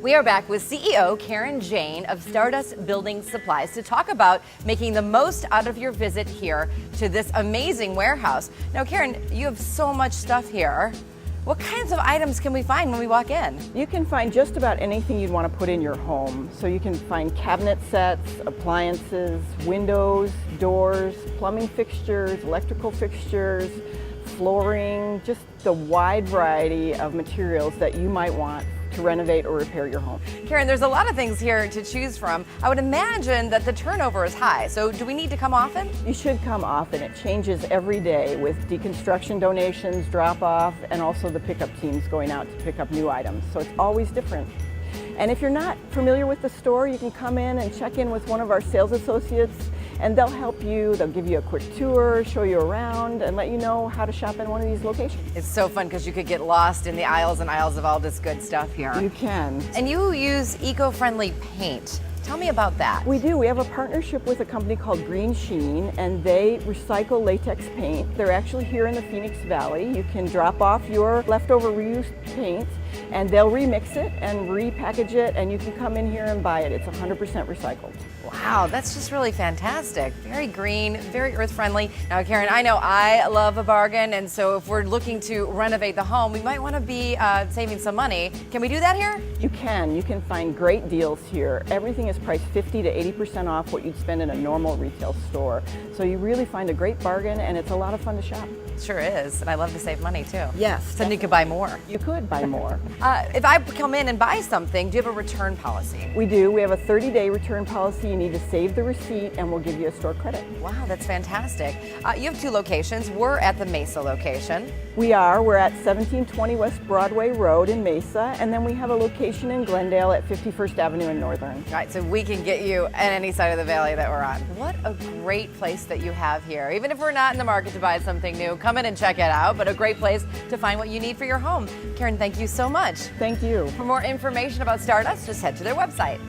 We are back with CEO Karen Jane of Stardust Building Supplies to talk about making the most out of your visit here to this amazing warehouse. Now, Karen, you have so much stuff here. What kinds of items can we find when we walk in? You can find just about anything you'd want to put in your home. So you can find cabinet sets, appliances, windows, doors, plumbing fixtures, electrical fixtures, flooring, just the wide variety of materials that you might want to renovate or repair your home. Karen, there's a lot of things here to choose from. I would imagine that the turnover is high, so do we need to come often? You should come often. It changes every day with deconstruction donations, drop-off, and also the pickup teams going out to pick up new items. So it's always different. And if you're not familiar with the store, you can come in and check in with one of our sales associates, and they'll help you. They'll give you a quick tour, show you around, and let you know how to shop in one of these locations. It's so fun because you could get lost in the aisles and aisles of all this good stuff here. You can. And you use eco-friendly paint. Tell me about that. We do. We have a partnership with a company called Green Sheen, and they recycle latex paint. They're actually here in the Phoenix Valley. You can drop off your leftover reused paint, and they'll remix it and repackage it, and you can come in here and buy it. It's 100% recycled. Wow, that's just really fantastic. Very green, very earth-friendly. Now, Karen, I know I love a bargain, and so if we're looking to renovate the home, we might want to be saving some money. Can we do that here? You can. You can find great deals here. Everything is priced 50 to 80% off what you'd spend in a normal retail store. So you really find a great bargain, and it's a lot of fun to shop. It sure is, and I love to save money too. Yes. So you could buy more. You could buy more. If I come in and buy something, do you have a return policy? We do. We have a 30-day return policy. You need to save the receipt, and we'll give you a store credit. Wow, that's fantastic. You have two locations. We're at the Mesa location. We are. We're at 1720 West Broadway Road in Mesa, and then we have a location in Glendale at 51st Avenue in Northern. All right, so we can get you at any side of the valley that we're on. What a great place that you have here. Even if we're not in the market to buy something new, come in and check it out, but a great place to find what you need for your home. Karen, thank you so much. Thank you. For more information about Stardust, just head to their website.